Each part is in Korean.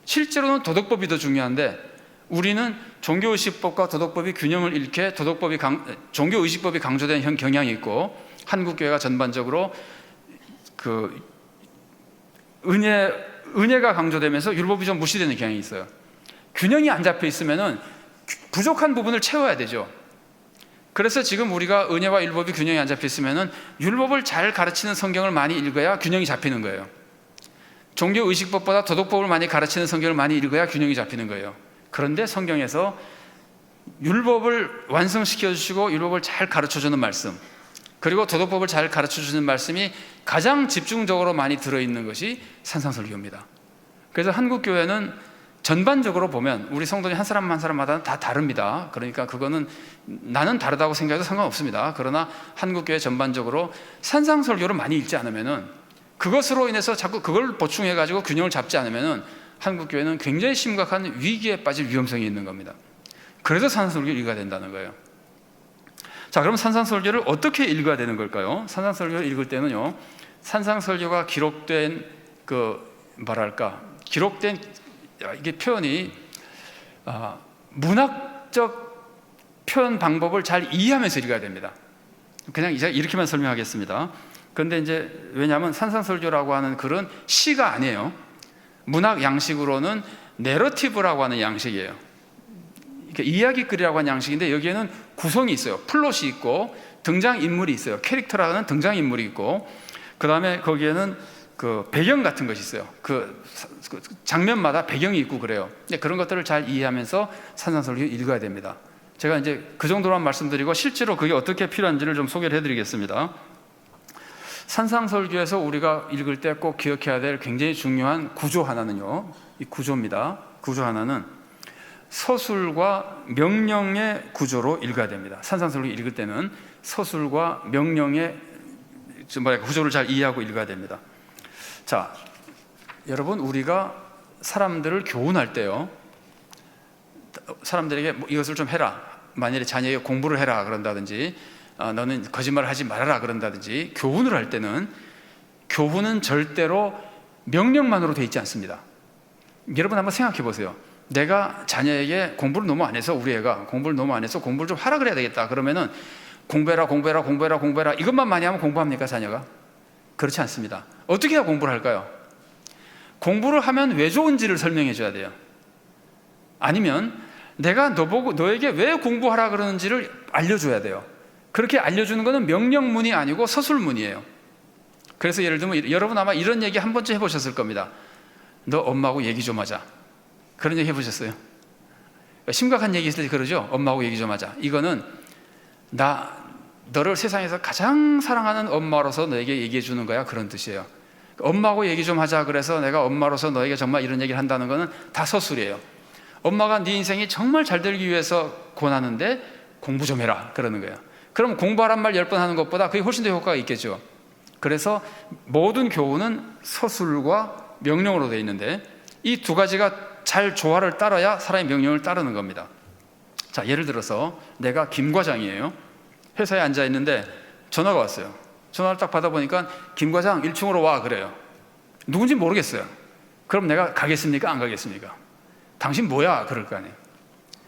실제로는 도덕법이 더 중요한데 우리는 종교의식법과 도덕법이 균형을 잃게 종교의식법이 강조된 경향이 있고 한국교회가 전반적으로 그 은혜가 강조되면서 율법이 좀 무시되는 경향이 있어요. 균형이 안 잡혀 있으면은 부족한 부분을 채워야 되죠. 그래서 지금 우리가 은혜와 율법이 균형이 안 잡혀 있으면은 율법을 잘 가르치는 성경을 많이 읽어야 균형이 잡히는 거예요. 종교의식법보다 도덕법을 많이 가르치는 성경을 많이 읽어야 균형이 잡히는 거예요. 그런데 성경에서 율법을 완성시켜 주시고 율법을 잘 가르쳐 주는 말씀, 그리고 도덕법을 잘 가르쳐 주는 말씀이 가장 집중적으로 많이 들어있는 것이 산상설교입니다. 그래서 한국교회는 전반적으로 보면 우리 성도님 한 사람 한 사람마다 다 다릅니다. 그러니까 그거는 나는 다르다고 생각해도 상관없습니다. 그러나 한국교회 전반적으로 산상설교를 많이 읽지 않으면은, 그것으로 인해서 자꾸 그걸 보충해가지고 균형을 잡지 않으면은 한국교회는 굉장히 심각한 위기에 빠질 위험성이 있는 겁니다. 그래서 산상설교를 읽어야 된다는 거예요. 자, 그럼 산상설교를 어떻게 읽어야 되는 걸까요? 산상설교를 읽을 때는요, 산상설교가 기록된 기록된 이게 표현이 문학적 표현 방법을 잘 이해하면서 읽어야 됩니다. 그냥 이제 이렇게만 설명하겠습니다. 그런데 이제 왜냐하면 산상설교라고 하는 글은 시가 아니에요. 문학 양식으로는 내러티브라고 하는 양식이에요. 이야기글이라고 하는 양식인데 여기에는 구성이 있어요. 플롯이 있고 등장인물이 있어요. 캐릭터라는 등장인물이 있고, 그 다음에 거기에는 그 배경 같은 것이 있어요. 그 장면마다 배경이 있고 그래요. 그런 것들을 잘 이해하면서 산상설교 읽어야 됩니다. 제가 이제 그 정도로만 말씀드리고 실제로 그게 어떻게 필요한지를 좀 소개를 해드리겠습니다. 산상설교에서 우리가 읽을 때 꼭 기억해야 될 굉장히 중요한 구조 하나는요, 이 구조입니다. 구조 하나는 서술과 명령의 구조로 읽어야 됩니다. 산상설교 읽을 때는 서술과 명령의 구조를 잘 이해하고 읽어야 됩니다. 자, 여러분, 우리가 사람들을 교훈할 때요, 사람들에게 이것을 좀 해라, 만일에 자녀에게 공부를 해라 그런다든지, 너는 거짓말을 하지 말아라 그런다든지, 교훈을 할 때는 교훈은 절대로 명령만으로 되어 있지 않습니다. 여러분 한번 생각해 보세요. 내가 자녀에게 공부를 너무 안 해서, 우리 애가 공부를 너무 안 해서 공부를 좀 하라 그래야 되겠다 그러면은 공부해라 이것만 많이 하면 공부합니까, 자녀가? 그렇지 않습니다. 어떻게 해야 공부를 할까요? 공부를 하면 왜 좋은지를 설명해 줘야 돼요. 아니면 내가 너에게 왜 공부하라 그러는지를 알려줘야 돼요. 그렇게 알려주는 것은 명령문이 아니고 서술문이에요. 그래서 예를 들면 여러분 아마 이런 얘기 한 번쯤 해보셨을 겁니다. 너 엄마하고 얘기 좀 하자. 그런 얘기 해보셨어요? 심각한 얘기 있을 때 그러죠. 엄마하고 얘기 좀 하자. 이거는 너를 세상에서 가장 사랑하는 엄마로서 너에게 얘기해 주는 거야, 그런 뜻이에요. 엄마하고 얘기 좀 하자 그래서 내가 엄마로서 너에게 정말 이런 얘기를 한다는 거는 다 서술이에요. 엄마가 네 인생이 정말 잘 되기 위해서 권하는데 공부 좀 해라 그러는 거예요. 그럼 공부하란 말 10번 하는 것보다 그게 훨씬 더 효과가 있겠죠. 그래서 모든 교훈은 서술과 명령으로 되어 있는데 이 두 가지가 잘 조화를 따라야 사람의 명령을 따르는 겁니다. 자, 예를 들어서 내가 김 과장이에요. 회사에 앉아 있는데 전화가 왔어요. 전화를 딱 받아보니까 김 과장 1층으로 와 그래요. 누군지 모르겠어요. 그럼 내가 가겠습니까? 안 가겠습니까? 당신 뭐야? 그럴 거 아니에요.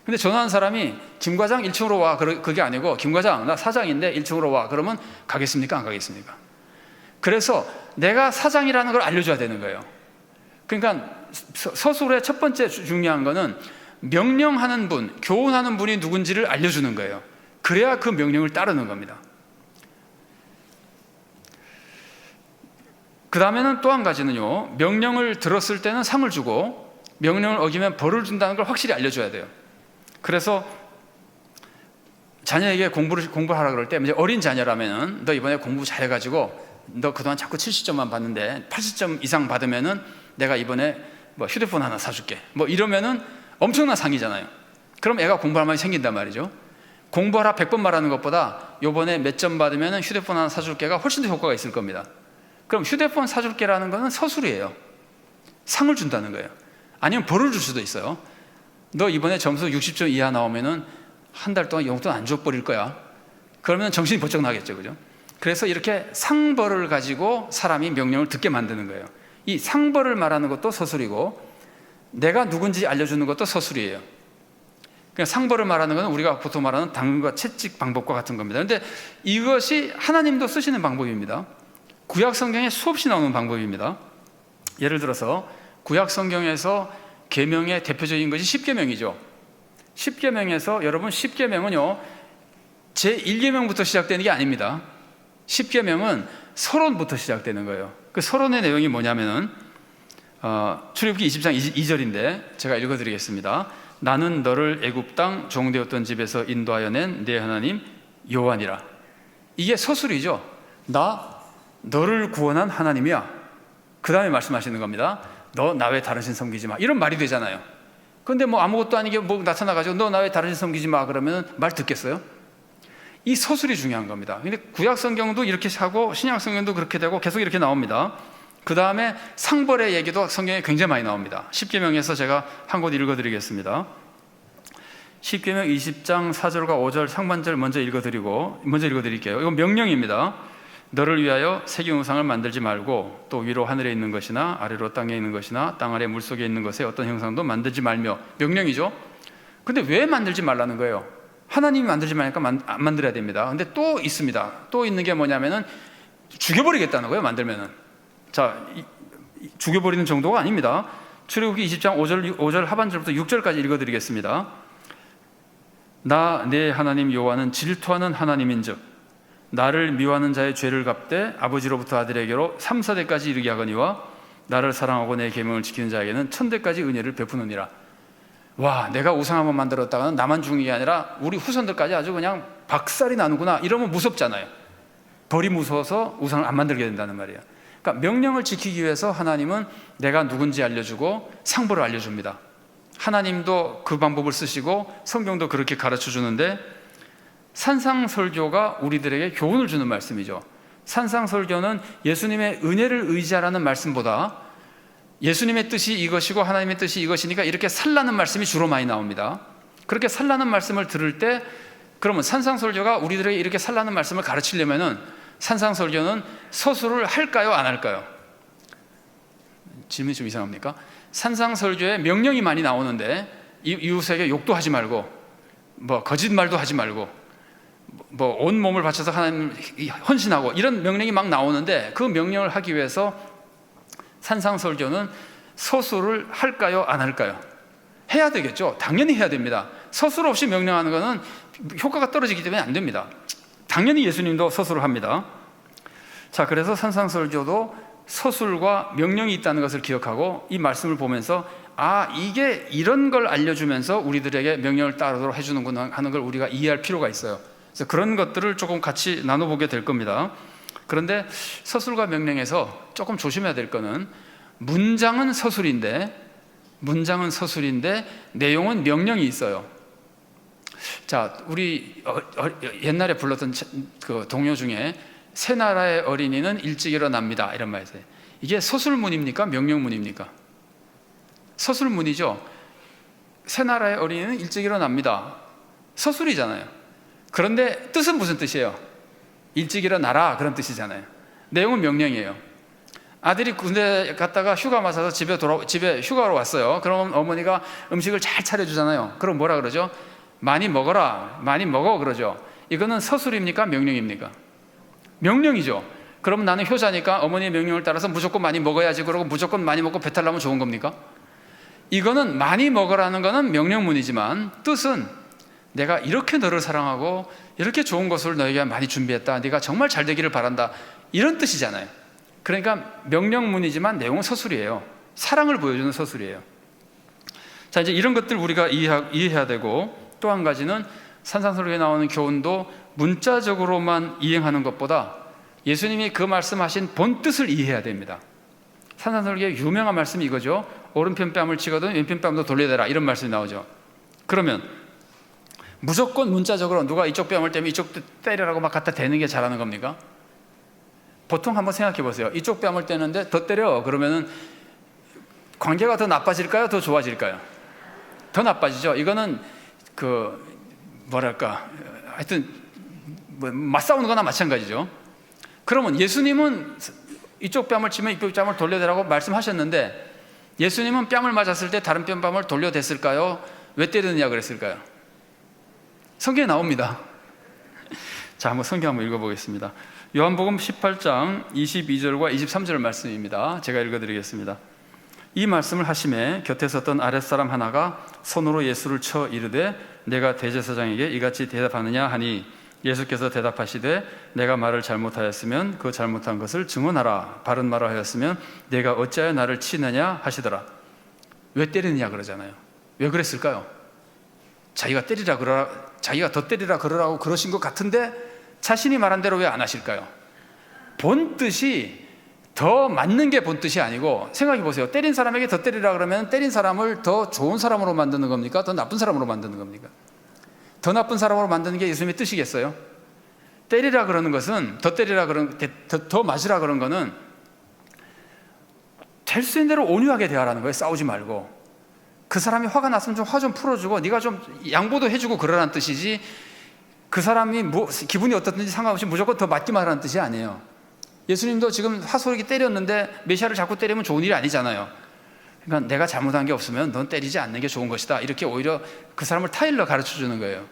근데 전화한 사람이 김 과장 1층으로 와 그게 아니고 김 과장 나 사장인데 1층으로 와 그러면 가겠습니까? 안 가겠습니까? 그래서 내가 사장이라는 걸 알려줘야 되는 거예요. 그러니까 서술의 첫 번째 중요한 거는 명령하는 분, 교훈하는 분이 누군지를 알려주는 거예요. 그래야 그 명령을 따르는 겁니다. 그 다음에는 또 한 가지는요, 명령을 들었을 때는 상을 주고 명령을 어기면 벌을 준다는 걸 확실히 알려줘야 돼요. 그래서 자녀에게 공부를 하라 그럴 때, 이제 어린 자녀라면은 너 이번에 공부 잘해가지고 너 그동안 자꾸 70점만 받는데 80점 이상 받으면은 내가 이번에 뭐 휴대폰 하나 사줄게 뭐 이러면은 엄청난 상이잖아요. 그럼 애가 공부할 만이 생긴단 말이죠. 공부하라 100번 말하는 것보다 요번에 몇 점 받으면은 휴대폰 하나 사줄게가 훨씬 더 효과가 있을 겁니다. 그럼 휴대폰 사줄게라는 거는 서술이에요. 상을 준다는 거예요. 아니면 벌을 줄 수도 있어요. 너 이번에 점수 60점 이하 나오면은 한 달 동안 용돈 안 줘버릴 거야. 그러면 정신이 번쩍 나겠죠, 그죠? 그래서 이렇게 상벌을 가지고 사람이 명령을 듣게 만드는 거예요. 이 상벌을 말하는 것도 서술이고 내가 누군지 알려주는 것도 서술이에요. 그냥 상벌을 말하는 것은 우리가 보통 말하는 당근과 채찍 방법과 같은 겁니다. 그런데 이것이 하나님도 쓰시는 방법입니다. 구약 성경에 수없이 나오는 방법입니다. 예를 들어서 구약 성경에서 계명의 대표적인 것이 십계명이죠. 십계명에서 여러분, 십계명은요 제1계명부터 시작되는 게 아닙니다. 십계명은 서론부터 시작되는 거예요. 그 서론의 내용이 뭐냐면은 출애굽기 20장 2절인데 제가 읽어드리겠습니다. 나는 너를 애굽 땅 종되었던 집에서 인도하여 낸 내 하나님 여호와니라. 이게 서술이죠. 나 너를 구원한 하나님이야. 그 다음에 말씀하시는 겁니다. 너 나 외 다른 신 섬기지 마. 이런 말이 되잖아요. 근데 뭐 아무것도 아니게 뭐 나타나가지고 너 나 외 다른 신 섬기지 마 그러면 말 듣겠어요? 이 서술이 중요한 겁니다. 근데 구약 성경도 이렇게 하고 신약 성경도 그렇게 되고 계속 이렇게 나옵니다. 그 다음에 상벌의 얘기도 성경에 굉장히 많이 나옵니다. 십계명에서 제가 한 곳 읽어드리겠습니다. 십계명 20장 4절과 5절 상반절 먼저 읽어드릴게요. 이건 명령입니다. 너를 위하여 새긴 우상을 만들지 말고 또 위로 하늘에 있는 것이나 아래로 땅에 있는 것이나 땅 아래 물속에 있는 것에 어떤 형상도 만들지 말며. 명령이죠. 근데 왜 만들지 말라는 거예요? 하나님이 만들지 말니까 안 만들어야 됩니다. 근데 또 있습니다. 또 있는 게 뭐냐면은 죽여버리겠다는 거예요. 만들면은. 자, 죽여버리는 정도가 아닙니다. 출애굽기 20장 5절 하반절부터 6절까지 읽어드리겠습니다. 나 내 하나님 여호와는 질투하는 하나님인즉 나를 미워하는 자의 죄를 갚되 아버지로부터 아들에게로 3, 4대까지 이르게 하거니와 나를 사랑하고 내 계명을 지키는 자에게는 1000대까지 은혜를 베푸느니라. 와, 내가 우상 한번 만들었다가는 나만 죽는 게 아니라 우리 후손들까지 아주 그냥 박살이 나는구나. 이러면 무섭잖아요. 벌이 무서워서 우상을 안 만들게 된다는 말이에요. 그러니까 명령을 지키기 위해서 하나님은 내가 누군지 알려주고 상벌을 알려줍니다. 하나님도 그 방법을 쓰시고 성경도 그렇게 가르쳐 주는데, 산상설교가 우리들에게 교훈을 주는 말씀이죠. 산상설교는 예수님의 은혜를 의지하라는 말씀보다 예수님의 뜻이 이것이고 하나님의 뜻이 이것이니까 이렇게 살라는 말씀이 주로 많이 나옵니다. 그렇게 살라는 말씀을 들을 때, 그러면 산상설교가 우리들에게 이렇게 살라는 말씀을 가르치려면은 산상설교는 서술을 할까요, 안 할까요? 질문이 좀 이상합니까? 산상설교에 명령이 많이 나오는데 이웃에게 욕도 하지 말고 뭐 거짓말도 하지 말고 뭐 온 몸을 바쳐서 하나님 헌신하고 이런 명령이 막 나오는데, 그 명령을 하기 위해서 산상설교는 서술을 할까요, 안 할까요? 해야 되겠죠. 당연히 해야 됩니다. 서술 없이 명령하는 것은 효과가 떨어지기 때문에 안 됩니다. 당연히 예수님도 서술을 합니다. 자, 그래서 산상설교도 서술과 명령이 있다는 것을 기억하고 이 말씀을 보면서 이게 이런 걸 알려주면서 우리들에게 명령을 따르도록 해주는구나 하는 걸 우리가 이해할 필요가 있어요. 그래서 그런 것들을 조금 같이 나눠보게 될 겁니다. 그런데 서술과 명령에서 조금 조심해야 될 거는, 문장은 서술인데 내용은 명령이 있어요. 자, 우리 옛날에 불렀던 그 동요 중에 새 나라의 어린이는 일찍 일어납니다 이런 말이 있어요. 이게 서술문입니까, 명령문입니까? 서술문이죠. 새 나라의 어린이는 일찍 일어납니다. 서술이잖아요. 그런데 뜻은 무슨 뜻이에요? 일찍 일어나라, 그런 뜻이잖아요. 내용은 명령이에요. 아들이 군대 갔다가 휴가 맞아서 집에 휴가로 왔어요. 그럼 어머니가 음식을 잘 차려주잖아요. 그럼 뭐라 그러죠? 많이 먹어라, 많이 먹어 그러죠. 이거는 서술입니까, 명령입니까? 명령이죠. 그럼 나는 효자니까 어머니의 명령을 따라서 무조건 많이 먹어야지 그러고 무조건 많이 먹고 배탈 나면 좋은 겁니까? 이거는 많이 먹으라는 거는 명령문이지만 뜻은 내가 이렇게 너를 사랑하고 이렇게 좋은 것을 너에게 많이 준비했다, 네가 정말 잘 되기를 바란다, 이런 뜻이잖아요. 그러니까 명령문이지만 내용은 서술이에요. 사랑을 보여주는 서술이에요. 자, 이제 이런 것들 우리가 이해해야 되고, 또 한 가지는 산상설교에 나오는 교훈도 문자적으로만 이행하는 것보다 예수님이 그 말씀하신 본 뜻을 이해해야 됩니다. 산상설교의 유명한 말씀이 이거죠. 오른편 뺨을 치거든 왼편 뺨도 돌려대라, 이런 말씀이 나오죠. 그러면 무조건 문자적으로 누가 이쪽 뺨을 떼면 이쪽 때리라고 막 갖다 대는 게 잘하는 겁니까? 보통 한번 생각해 보세요. 이쪽 뺨을 떼는데 더 때려 그러면은 관계가 더 나빠질까요, 더 좋아질까요? 더 나빠지죠. 이거는 하여튼 맞싸우는 거나 마찬가지죠. 그러면 예수님은 이쪽 뺨을 치면 이쪽 뺨을 돌려대라고 말씀하셨는데, 예수님은 뺨을 맞았을 때 다른 뺨을 돌려댔을까요? 왜 때리느냐 그랬을까요? 성경에 나옵니다. 자, 한번 성경 한번 읽어보겠습니다. 요한복음 18장 22절과 23절 말씀입니다. 제가 읽어드리겠습니다. 이 말씀을 하심에 곁에 섰던 아랫사람 하나가 손으로 예수를 쳐 이르되 내가 대제사장에게 이같이 대답하느냐 하니 예수께서 대답하시되 내가 말을 잘못하였으면 그 잘못한 것을 증언하라. 바른 말을 하였으면 내가 어찌하여 나를 치느냐 하시더라. 왜 때리느냐 그러잖아요. 왜 그랬을까요? 자기가 더 때리라 그러라고 그러신 것 같은데 자신이 말한 대로 왜 안 하실까요? 본뜻이 더 맞는 게 본뜻이 아니고, 생각해 보세요. 때린 사람에게 더 때리라 그러면 때린 사람을 더 좋은 사람으로 만드는 겁니까? 더 나쁜 사람으로 만드는 겁니까? 더 나쁜 사람으로 만드는 게 예수님의 뜻이겠어요? 때리라 그러는 것은, 더 맞으라 그런 거는 될 수 있는 대로 온유하게 대하라는 거예요. 싸우지 말고. 그 사람이 화가 났으면 좀 화 좀 풀어주고 네가 좀 양보도 해주고 그러라는 뜻이지, 그 사람이 기분이 어떻든지 상관없이 무조건 더 맞기만 하라는 뜻이 아니에요. 예수님도 지금 화소리게 때렸는데 메시아를 자꾸 때리면 좋은 일이 아니잖아요. 그러니까 내가 잘못한 게 없으면 넌 때리지 않는 게 좋은 것이다, 이렇게 오히려 그 사람을 타일러 가르쳐 주는 거예요.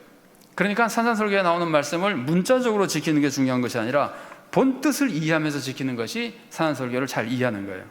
그러니까 산산설교에 나오는 말씀을 문자적으로 지키는 게 중요한 것이 아니라 본뜻을 이해하면서 지키는 것이 산산설교를 잘 이해하는 거예요.